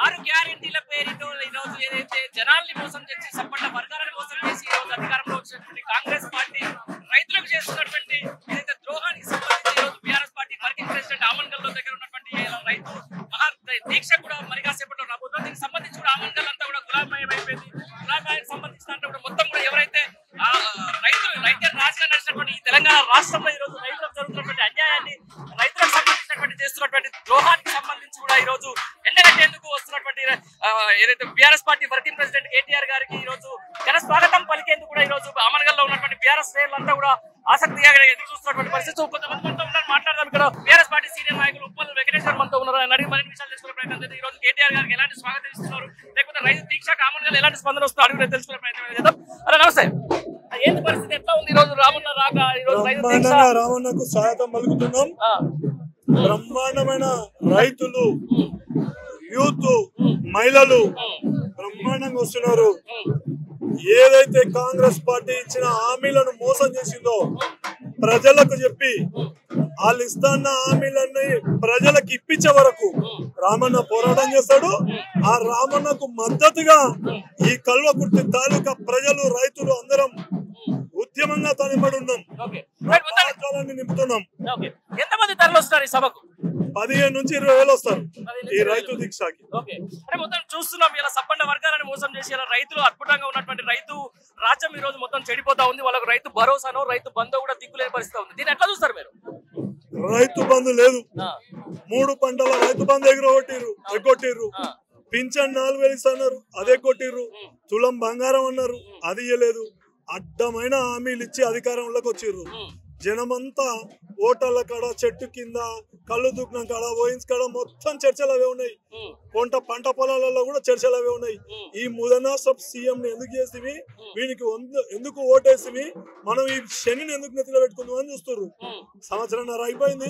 ఆరు గ్యారెంటీల పేరుతో ఈ రోజు ఏదైతే జనాల్ని మోసం చేసి సంపన్న వర్గాలను మోసం చేసి ఈ రోజు అధికారంలో వచ్చినటువంటి కాంగ్రెస్ పార్టీ రైతులకు చేస్తున్నటువంటి ఏదైతే ద్రోహానికి సంబంధించి ఈ రోజు BRS party working president Amangal దగ్గర ఉన్నటువంటి రైతు మహా దీక్ష కూడా మరి కాసేపట్లో రాబోతుంది. దీనికి సంబంధించి కూడా ఆమన్గల్ అంతా కూడా గులాబమయం అయిపోయింది. గులాబమయానికి సంబంధించిన కూడా మొత్తం కూడా ఎవరైతే రైతులు రాజకీయ నడిచినటువంటి ఈ తెలంగాణ రాష్ట్రంలో ఈ రోజు రైతులకు జరుగుతున్నటువంటి అన్యాయాన్ని రైతులకు సంబంధించినటువంటి చేస్తున్నటువంటి ద్రోహానికి సంబంధించి కూడా ఈ రోజు ఎండగట్టేందుకు వస్తున్నటువంటి ఏదైతే BRS party working president KTR గారికి ఈ రోజు ఘన స్వాగతం పలికేందుకు కూడా ఈ రోజు ఆమన్గల్ లో ఉన్నటువంటి బీఆర్ఎస్ శ్రేణులంతా కూడా ఆసక్తిగా ఎదురు చూస్తున్నటువంటి పరిస్థితి. కొంతమంది ఉన్నారు మాట్లాడదాం. ఇక్కడ బీఆర్ఎస్ పార్టీ సీనియర్ నాయకులు ఉప్పల్ వెంకటేశ్వర మనతో ఉన్నారు. ఆయన అడిగి మరిన్ని విషయాలు తెలుసుకునే ప్రయత్నం చేద్దాం. ఈ రోజు కేటీఆర్ గారికి ఎలాంటి స్వాగతం ఇస్తున్నారు, లేకపోతే రైతు దీక్ష ఆమన్గల్ ఎలాంటి స్పందన వస్తుందో అడిగి తెలుసుకునే ప్రయత్నం చేద్దాం. అలా నమస్తే, ఏంటి పరిస్థితి, ఎట్లా ఉంది ఈ రోజు రామన్న రాక ఈ రోజు రైతు దీక్ష? రామన్నకు స్వాగతం పలుకుతున్నాం. బ్రహ్మాండమైన రైతులు, యూత్, మహిళలు బ్రహ్మాండంగా వస్తున్నారు. ఏదైతే కాంగ్రెస్ పార్టీ ఇచ్చిన హామీలను మోసం చేసిందో ప్రజలకు చెప్పి వాళ్ళు ఇస్తున్న హామీలన్నీ ప్రజలకు ఇప్పించే వరకు రామన్న పోరాటం చేస్తాడు. ఆ రామన్నకు మద్దతుగా ఈ కల్వకుర్తి తాలూకా ప్రజలు, రైతులు అందరం ఉద్యమంగా తనిపడి ఉన్నాం. నింపుతున్నాం. ఎంతమంది తరలి వస్తారు ఈ సభకు? 15 నుంచి 20,000 వస్తారు ఈ రైతు దీక్షకి. అంటే మొత్తం చూస్తున్నాం ఇలా సంపన్న వర్గాలను మోసం చేసి ఇలా రైతులు అద్భుతంగా ఉన్నటువంటి రైతు రాజ్యం ఈ రోజు మొత్తం చెడిపోతా ఉంది. వాళ్ళకు రైతు భరోసానో రైతు బంధు కూడా దిక్కులేని పరిస్థితి ఉంది. దీన్ని ఎట్లా చూస్తారు మీరు? రైతు బంధు లేదు, 3 పంటల రైతు బంధు ఎగ్గొట్టిర్రు. పింఛన్ 4,000 ఇస్తున్నారు, అదే కొట్టిర్రు. తులం బంగారం అన్నారు, అది ఇయ్యలేదు. అడ్డమైన హామీలు ఇచ్చి అధికారంలోకి వచ్చిర్రు. జనమంతా ఓటర్ల కాడ, చెట్టు కింద, కళ్ళు దుఃఖం కాడ, ఓయిన్స్ కాడ మొత్తం చర్చలు అవే ఉన్నాయి. పంట పొలాలలో కూడా చర్చలు అవే ఉన్నాయి. ఈ ముదనాసప్ సీఎం ని ఎందుకు చేసివి, వీనికి ఎందుకు ఓటేసివి, మనం ఈ శనిని ఎందుకు నెత్తిలో పెట్టుకుందాం అని చూస్తున్నారు. సంవత్సరంన్నర అయిపోయింది,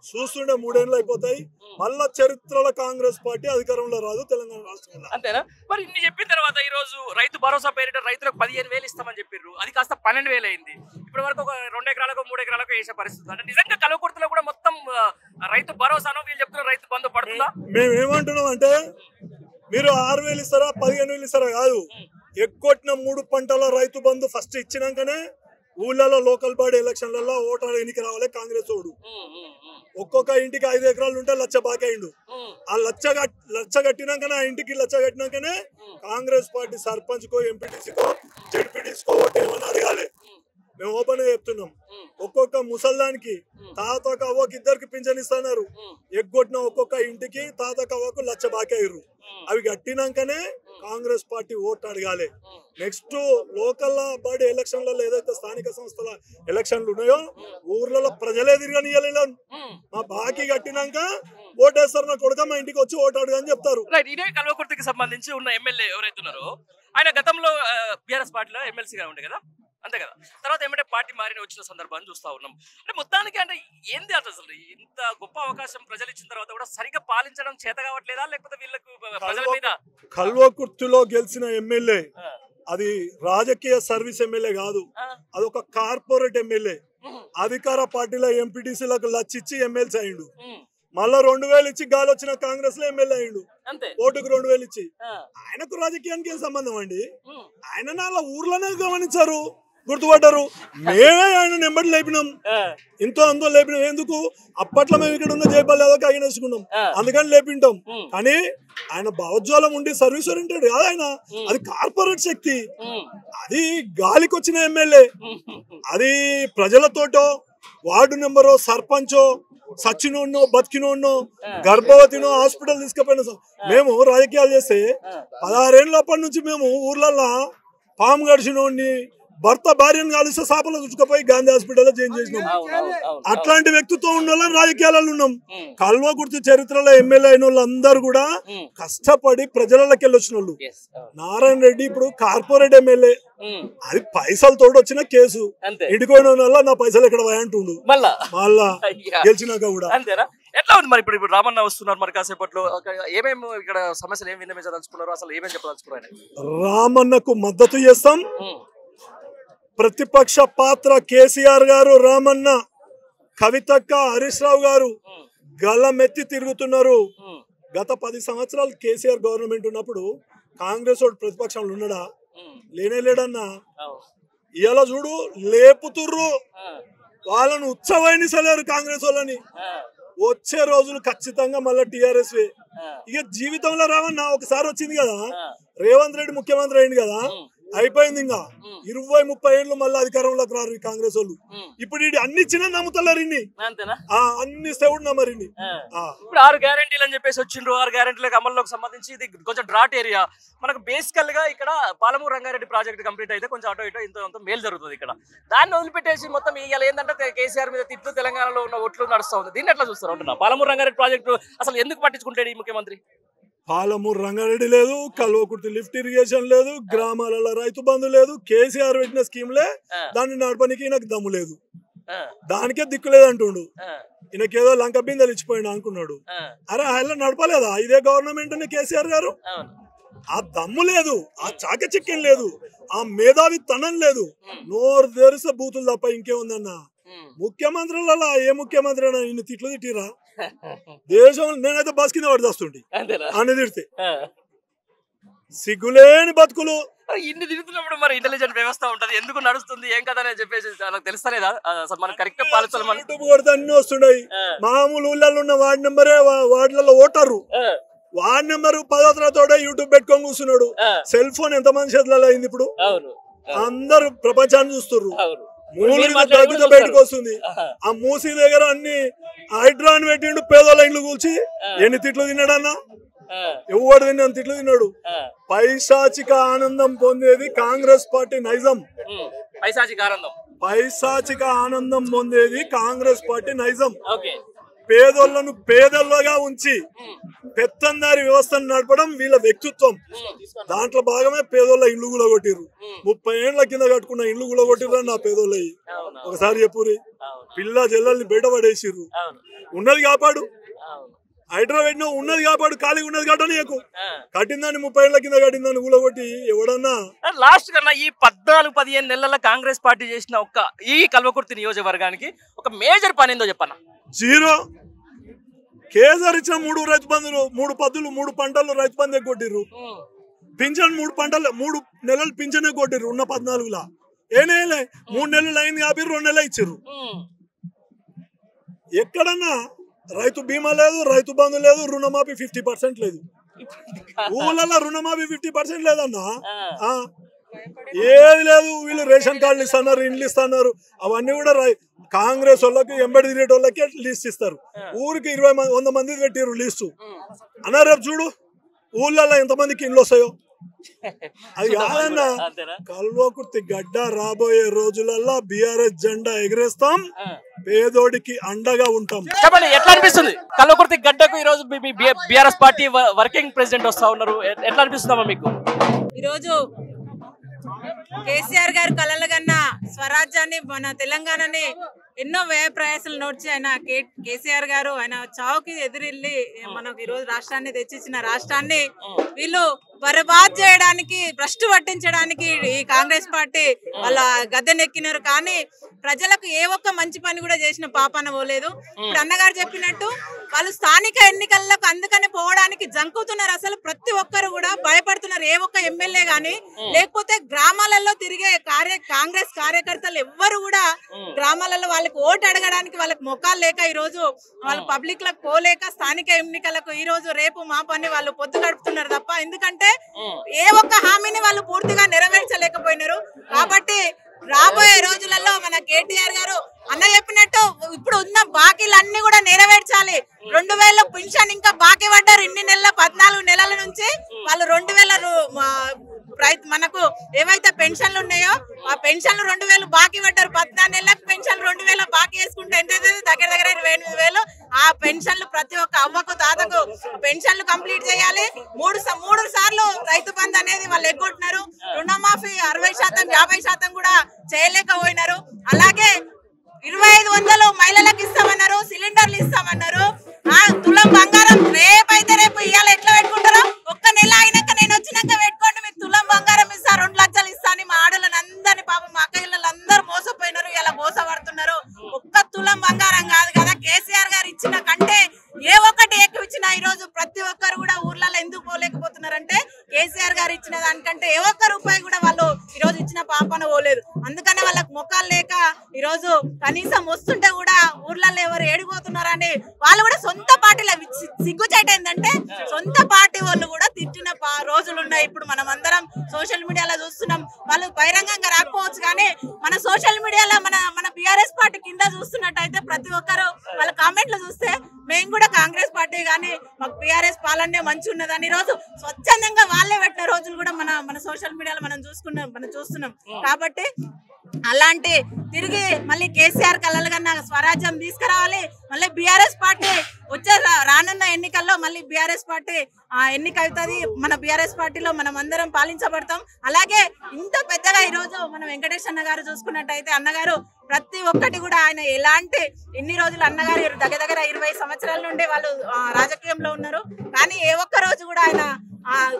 చూస్తుండే 3 ఏళ్ళు అయిపోతాయి. మళ్ళా చరిత్రలో కాంగ్రెస్ పార్టీ అధికారంలో రాదు తెలంగాణ రాష్ట్రంలో. అంతేనా? మరి ఇన్ని చెప్పిన తర్వాత ఈ రోజు రైతు భరోసా పేరిట రైతులకు 15,000 ఇస్తామని చెప్పారు. అది కాస్త 12,000 అయింది. ఇప్పటి వరకు ఒక 2 ఎకరాలకు 3 ఎకరాలకు వేసే పరిస్థితి. అంటే నిజంగా కల్వకుర్తిలో కూడా మొత్తం రైతు భరోసానో వీళ్ళు చెప్తున్న రైతు బంధు పడుతుందా? మేము ఏమంటున్నాం అంటే, మీరు 6,000 ఇస్తారా 15,000 ఇస్తారా కాదు, ఎగ్గొట్టిన 3 పంటల రైతు బంధు ఫస్ట్ ఇచ్చినాకనే ఊళ్ళలో లోకల్ బాడీ ఎలక్షన్లలో ఓటర్ ఎన్నిక రావాలి కాంగ్రెస్ ఓడు. ఒక్కొక్క ఇంటికి 5 ఎకరాలు ఉంటే 1,00,000 బాకీ అయిండు. ఆ లచ్చ కట్టినాకనే, ఆ ఇంటికి 1,00,000 కట్టినాకనే కాంగ్రెస్ పార్టీ సర్పంచ్ కో, ఎంపీటీసీకో, జడ్పీటీసీకో ఓటేమని అడగాలి. మేము ఓపెన్ గా చెప్తున్నాం. ఒక్కొక్క ముసల్దానికి, తాతకు అవ్వకు ఇద్దరికి పింఛన్ ఇస్తున్నారు. ఎగ్గొట్టిన ఒక్కొక్క ఇంటికి తాతకు అవ్వకు 1,00,000 బాకీ అయ్యారు. అవి కట్టినాకనే కాంగ్రెస్ పార్టీ ఓటు అడగాలి. నెక్స్ట్ లోకల్ బాడీ ఎలక్షన్లలో ఏదైతే స్థానిక సంస్థల ఎలక్షన్లు ఉన్నాయో ఊర్లలో ప్రజలే తిరగనియలేదు. మా బాకీ కట్టినాక ఓటేస్తారు, నా కొడుక మా ఇంటికి వచ్చి ఓటు అడగని చెప్తారు. ఇదే కల్వకుర్తికి సంబంధించి ఉన్న ఎమ్మెల్యే ఎవరైతే ఉన్నారో ఆయన గతంలో బీఆర్ఎస్ పార్టీలో ఎమ్మెల్సీగా ఉండే కదా, అంతే కదా. తర్వాత ఏమంటే పార్టీ మారిన వచ్చిన సందర్భాన్ని చూస్తా ఉన్నాం. అంటే మొత్తానికి అంటే ఏంది అసలు ఇంత గొప్ప అవకాశం ప్రజలు ఇచ్చిన తర్వాత కూడా సరిగ్గా పాలించడం చేత కావట్లేదా, లేకపోతే వీళ్ళకు ప్రజల మీద? కల్వకుర్తిలో గెలిచిన ఎమ్మెల్యే అది రాజకీయ సర్వీస్ ఎమ్మెల్యే కాదు, అదొక కార్పొరేట్ ఎమ్మెల్యే. అధికార పార్టీలో ఎంపీటీసీలకు 1,00,000 ఇచ్చి ఎమ్మెల్సీ అయ్యిండు. మళ్ళా 2,000 ఇచ్చి గాలి వచ్చిన కాంగ్రెస్ లో ఎమ్మెల్యే అయ్యిండు. ఓటుకు 2,000 ఇచ్చి. ఆయనకు రాజకీయానికి ఏం సంబంధం అండి? ఆయన అలా ఊర్లోనే గమనించారు, గుర్తుపడ్డారు. మేమే ఆయన నెంబర్ లేపినాం, ఇంతో అంతో లేపినాం. ఎందుకు? అప్పట్లో మేము ఇక్కడ ఉన్న జైపాల్ యాదవ్ ఆయన వేసుకున్నాం, అందుకని లేపింటాం. కానీ ఆయన భావోజ్వలం ఉండి సర్వీస్ ఓరియంటెడ్ కాదు ఆయన. అది కార్పొరేట్ శక్తి, అది గాలికి వచ్చిన ఎమ్మెల్యే. అది ప్రజలతోటో, వార్డు నెంబరో, సర్పంచో, సచ్చినోన్నో, బతికినోన్నో, గర్భవతినో హాస్పిటల్ తీసుకుపోయిన. మేము రాజకీయాలు చేస్తే 16 ఏళ్ళ అప్పటి నుంచి మేము ఊర్లల్లో పాము గడిచినోడిని, భర్త భార్యను కలిస్తే సాపలో చుట్టుకుపోయి గాంధీ హాస్పిటల్లో జాయిన్ చేసినాం. అట్లాంటి వ్యక్తిత్వం ఉన్న వాళ్ళని రాజకీయాలలో ఉన్నాం. కల్వకుర్తి చరిత్రలో ఎమ్మెల్యే అయిన వాళ్ళందరూ కూడా కష్టపడి ప్రజలకి వెళ్ళొచ్చిన వాళ్ళు. నారాయణ రెడ్డి ఇప్పుడు కార్పొరేట్ ఎమ్మెల్యే, అది పైసలతో వచ్చిన కేసు. ఇంటికోయిన వల్ల నా పైసలు ఎక్కడ అంటుండు మళ్ళా గెలిచినాక కూడా. ఎట్లా ఉంది మరి ఇప్పుడు రామన్న వస్తున్నారు, మరి కాసేపట్లో ఏమేమి ఇక్కడ సమస్యలు ఏమి విన్నవించదలుచుకున్నారు, అసలు ఏమేమి చెప్పదలుచుకున్నారు? రామన్నకు మద్దతు చేస్తాం. ప్రతిపక్ష పాత్ర కేసీఆర్ గారు, రామన్న, కవితక్క, హరీష్ రావు గారు గల్లమెత్తి తిరుగుతున్నారు. గత 10 సంవత్సరాలు కేసీఆర్ గవర్నమెంట్ ఉన్నప్పుడు కాంగ్రెస్ వాడు ప్రతిపక్షంలో ఉన్నాడా? లేనేలేడన్నా. ఇలా చూడు లేపుతుర్రు వాళ్ళను, ఉత్సవాయినిసలేరు కాంగ్రెస్ వాళ్ళని. వచ్చే రోజులు ఖచ్చితంగా మళ్ళీ టీఆర్ఎస్ ఇక జీవితంలో రావన్నా. ఒకసారి వచ్చింది కదా, రేవంత్ రెడ్డి ముఖ్యమంత్రి అయింది కదా, అయిపోయింది. ఇంకా 20-30 ఏళ్ళు మళ్ళీ అధికారంలోకి రారు ఈ కాంగ్రెస్ వాళ్ళు. ఇప్పుడు అన్ని ఇచ్చినా నమ్ముతలేరు, అన్ని సెవుడు నమ్మరిండి. ఇప్పుడు 6 గ్యారెంటీలు అని చెప్పేసి వచ్చిండ్రు. 6 గ్యారెంటీలకు అమల్లోకి సంబంధించి ఇది కొంచెం డ్రాట్ ఏరియా. మనకు బేసికల్ గా ఇక్కడ పాలమూరు రంగారెడ్డి ప్రాజెక్ట్ కంప్లీట్ అయితే కొంచెం అటో ఇటో ఇంత మేలు జరుగుతుంది. ఇక్కడ దాన్ని వదిలిపెట్టేసి మొత్తం ఇవాళ ఏంటంటే కేసీఆర్ మీద తిట్టు తెలంగాణలో ఉన్న ఒట్లు నడుస్తా ఉంది. దీన్ని ఎట్లా చూస్తారు అంటున్నా? పాలమూరు రంగారెడ్డి ప్రాజెక్టు అసలు ఎందుకు పట్టించుకుంటాడు ఈ ముఖ్యమంత్రి? పాలమూరు రంగారెడ్డి లేదు, కల్వకుర్తి లిఫ్ట్ ఇరిగేషన్ లేదు, గ్రామాలలో రైతు బంధు లేదు. కేసీఆర్ పెట్టిన స్కీమ్లే దాన్ని నడపనికి నాకు దమ్ము లేదు, దానికే దిక్కు లేదు అంటుండు. ఈయనకేదో లంక బిందెలు ఇచ్చిపోయిండు అనుకున్నాడు. అరే ఆయన నడపలేదా ఇదే గవర్నమెంట్ కేసీఆర్ గారు? ఆ దమ్ము లేదు, ఆ చాకచక్యం లేదు, ఆ మేధావి తనం లేదు. నోరు తెరిస్తే బూతులు తప్ప ఇంకేముందన్నా. ముఖ్యమంత్రులలో ఏ ముఖ్యమంత్రి అయినా ఇన్ని తిట్లు తిట్టిరా దేశం? నేనైతే బస్ కింద పడి వస్తుండే అని తిడితే. సిగ్గులేని బతుకులు. ఇన్ని తిరుగుతున్నప్పుడు మరి ఇంటెలిజెంట్ వ్యవస్థ ఉంటది, ఎందుకు నడుస్తుంది ఏం కదా అని చెప్పేసి నాకు తెలుస్తలేదా? అసలు మనం కరెక్ట్ పాలించాలి. అన్ని వస్తున్నాయి. మామూలు ఊళ్ళలో ఉన్న వార్డు నెంబరే వార్డులలో ఓటరు. వార్డు నెంబర్ 10వ తరగతి యూట్యూబ్ పెట్టుకొని కూర్చున్నాడు. సెల్ ఫోన్ ఎంత మంది చేతులలో అయింది ఇప్పుడు? అందరు ప్రపంచాన్ని చూస్తున్నారు. మూడు బయటకు వస్తుంది. ఆ మూసీ దగ్గర అన్ని హైడ్రాన్ పెట్టిండు. పేదోళ్ళ ఇండ్లు కూల్చి ఎన్ని తిట్లు తిన్నాడన్నా? ఎవడు తిన్నా తిట్లు తిన్నాడు. పైశాచిక ఆనందం పొందేది కాంగ్రెస్ పార్టీ నైజం. పైశాచిక ఆనందం పొందేది కాంగ్రెస్ పార్టీ నైజం. పేదోళ్లను పేదల్లోగా ఉంచి పెత్తందారి వ్యవస్థను నడపడం వీళ్ళ వ్యక్తిత్వం. దాంట్లో భాగమే పేదోళ్ళ ఇల్లు కూడా కొట్టిర్రు. 30 ఏళ్ల కింద కట్టుకున్న ఇల్లు కూడా కొట్టిర్రు నా పేదోళ్ళవి. ఒకసారి చెప్పురి. పిల్ల జల్లల్ని బయట పడేసిర్రు. ఉన్నది కాపాడు, హైదరాబాద్ ఉన్నది కాపాడు. ఖాళీగా ఉన్నది కట్టని ఎక్కువ కట్టిందని 30 ఏళ్ల కింద కట్టిందని కూలగొట్టి ఎవడన్నా. లాస్ట్ కన్నా ఈ 14-15 నెలల కాంగ్రెస్ పార్టీ చేసిన ఒక్క ఈ కల్వకుర్తి నియోజకవర్గానికి ఒక మేజర్ పని ఏందో చెప్పన్నా? జీరో. కేసీఆర్ ఇచ్చిన 3 రైతు బంధులు, 3 పద్దులు, 3 పంటలు రైతు బంధే కొట్టిర్రు. పింఛన్ 3 పంటలు 3 నెలలు పింఛనే కొట్టిర్రు. ఉన్న 14లా ఏనేలే 3 నెలలు అయింది కాబట్టి 2 నెలలు ఇచ్చిర్రు. ఎక్కడన్నా రైతు బీమా లేదు, రైతు బంధు లేదు, రుణమాఫీ 50% లేదు. ఊళ్ళలో రుణమాఫీ 50% లేదన్నా. ఏది లేదు. వీళ్ళు రేషన్ కార్డులు ఇస్తున్నారు, ఇండ్లు ఇస్తున్నారు. అవన్నీ కూడా కాంగ్రెస్ వాళ్ళకి ఎంబడి తిరిగే వాళ్ళకి లిస్ట్ ఇస్తారు. ఊరికి 100 మంది పెట్టిర్రు లిస్టు. అన్నా రేపు చూడు ఊళ్ళల్లో ఎంతమందికి ఇండ్లు వస్తాయో. అది కాదన్నా. కల్వకుర్తి గడ్డ రాబోయే రోజులలో బీఆర్ఎస్ జెండా ఎగరేస్తాం, పేదోడికి అండగా ఉంటాం. చెప్పండి, ఎట్లా అనిపిస్తుంది కల్వకుర్తి గడ్డకు ఈ రోజు బీఆర్ఎస్ పార్టీ వర్కింగ్ ప్రెసిడెంట్ వస్తా ఉన్నారు? ఎట్లా అనిపిస్తుందమ్మా మీకు? ఈరోజు కేసీఆర్ గారు కలలుగన్న స్వరాజ్యాన్ని, మన తెలంగాణని ఎన్నో వ్యయ ప్రయాసాలు నోడ్చి ఆయన కేసీఆర్ గారు ఆయన చావుకి ఎదురెళ్ళి మనకు ఈ రోజు రాష్ట్రాన్ని తెచ్చిచ్చిన రాష్ట్రాన్ని వీళ్ళు బర్బాద్ చేయడానికి, భ్రష్టు పట్టించడానికి ఈ కాంగ్రెస్ పార్టీ వాళ్ళ గద్దెనెక్కినారు. కానీ ప్రజలకు ఏ ఒక్క మంచి పని కూడా చేసిన పాపాన పోలేదు. ఇప్పుడు అన్నగారు చెప్పినట్టు వాళ్ళు స్థానిక ఎన్నికలకు అందుకని పోవడానికి జంకుతున్నారు. అసలు ప్రతి ఒక్కరు కూడా భయపడుతున్నారు. ఏ ఒక్క ఎమ్మెల్యే గాని లేకపోతే గ్రామాలలో తిరిగే కాంగ్రెస్ కార్యకర్తలు ఎవ్వరు కూడా గ్రామాలలో వాళ్ళకి ఓటు అడగడానికి వాళ్ళకి మొఖాలు లేక ఈ రోజు వాళ్ళు పబ్లిక్ లకు పోలేక స్థానిక ఎన్నికలకు ఈ రోజు రేపు మా పని వాళ్ళు పొద్దు గడుపుతున్నారు తప్ప, ఎందుకంటే ఏ ఒక్క హామీని వాళ్ళు పూర్తిగా నెరవేర్చలేకపోయినారు. కాబట్టి రాబోయే రోజులలో మన కేటీఆర్ గారు అన్న చెప్పినట్టు ఇప్పుడు ఉన్న బాకీలన్నీ కూడా నెరవేర్చాలి. 2000 పెన్షన్ ఇంకా బాకీ పడ్డారు. ఇన్ని నెలల 14 నెలల నుంచి వాళ్ళు 2000 మనకు ఏవైతే పెన్షన్లు ఉన్నాయో ఆ పెన్షన్లు 2000 బాకీ పడ్డారు. 14 నెలలకు పెన్షన్ 2000 బాకీ వేసుకుంటే ఎంత దగ్గర 28,000. ఆ పెన్షన్లు ప్రతి ఒక్క అవ్వకు తాతకు పెన్షన్లు కంప్లీట్ చేయాలి. 3 సార్లు రైతు బంధు అనేది వాళ్ళు ఎగ్గొట్టినారు. రుణమాఫీ 60%, 50% కూడా చేయలేకపోయినారు. అలాగే 2500 మహిళలకు ఇస్తామన్నారు, సిలిండర్లు ఇస్తామన్నారు. తులం బంగారం రేపు ఇవాళ ఎట్లా పెట్టుకుంటారో ఒక్క నెల అయినాక నేను వచ్చినాక పెట్టుకోండి, మీకు తులం బంగారం ఇస్తా, 2 లక్షలు ఇస్తా అని మా ఆడలను అందరినీ పాపం మా అక్కయ్యలు అందరూ మోసపోయినారు. ఇలా మోసపడుతున్నారు. ఒక్క తులం బంగారం కాదు కదా కేసీఆర్ గారు ఇచ్చిన కంటే ఏ ఒక్కటి ఎక్కువ ఇచ్చినా ఈ రోజు ప్రతి ఒక్కరు ఏడిపోతున్నారంటే కేసీఆర్ గారు ఇచ్చిన దానికంటే ఏ ఒక్క రూపాయి కూడా వాళ్ళు ఈ రోజు ఇచ్చిన పాపన పోలేదు. అందుకనే వాళ్ళకి మొక్కలు లేక ఈ రోజు కనీసం వస్తుంటే కూడా ఊర్లలో ఎవరు ఏడిపోతున్నారని వాళ్ళు కూడా సొంత పార్టీలో సిగ్గుచేట ఏంటంటే సొంత పార్టీ వాళ్ళు కూడా తిట్టిన రోజులు ఉన్నాయి. ఇప్పుడు మనం అందరం సోషల్ మీడియాలో చూస్తున్నాం. వాళ్ళు బహిరంగంగా రాకపోవచ్చు కానీ మన సోషల్ మీడియాలో మన బీఆర్ఎస్ పార్టీ కింద చూస్తున్నట్టయితే ప్రతి ఒక్కరు వాళ్ళ కామెంట్లు చూస్తే మేము కూడా కాంగ్రెస్ పార్టీ కానీ మాకు బీఆర్ఎస్ పాలనే మంచి ఉన్నదని ఈరోజు స్వచ్ఛందంగా వాళ్ళే పెట్టిన రోజులు కూడా మన సోషల్ మీడియాలో మనం చూస్తున్నాం. కాబట్టి అలాంటి తిరిగి మళ్ళీ కేసీఆర్ కలలు కన్నా స్వరాజ్యం తీసుకురావాలి. మళ్ళీ బీఆర్ఎస్ పార్టీ వచ్చే రానున్న ఎన్నికల్లో మళ్ళీ బీఆర్ఎస్ పార్టీ ఎన్నిక అవుతుంది. మన బీఆర్ఎస్ పార్టీలో మనం అందరం పాలించబడతాం. అలాగే ఇంత పెద్దగా ఈరోజు మనం వెంకటేష్ అన్న గారు చూసుకున్నట్టయితే అన్నగారు ప్రతి ఒక్కటి కూడా ఆయన ఎలాంటి ఎన్ని రోజులు అన్నగారు దగ్గర 20 సంవత్సరాల నుండి వాళ్ళు రాజకీయంలో ఉన్నారు. కానీ ఏ ఒక్క రోజు కూడా ఆయన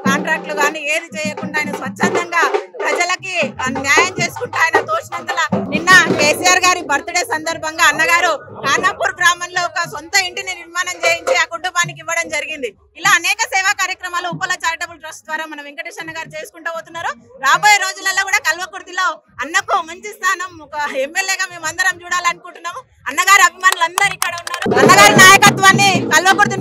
కాంట్రాక్ట్లు కానీ ఏది చేయకుండా ఆయన స్వచ్ఛందంగా ప్రజలకి న్యాయం చేసుకుంటూ ఆయన తోచినంతలా నిన్న కేసీఆర్ గారి బర్త్డే సందర్భంగా అన్నగారు ఖానాపూర్ గ్రామంలో ఒక సొంత ఇంటిని నిర్మాణం చేయించి ఆ కుటుంబానికి ఇవ్వడం జరిగింది. ఇలా అనేక సేవా కార్యక్రమాలు ఉప్పల చారిటబుల్ ట్రస్ట్ ద్వారా మన వెంకటేష్ అన్న గారు చేసుకుంటూ పోతున్నారు. రాబోయే రోజులలో కూడా కల్వకుర్తిలో అన్నకు మంచి స్థానం ఒక ఎమ్మెల్యేగా మేము అందరం చూడాలనుకుంటున్నాము. అన్నగారి అభిమానులు అందరూ ఇక్కడ ఉన్నారు. అన్నగారి నాయకత్వాన్ని కల్వకుర్తి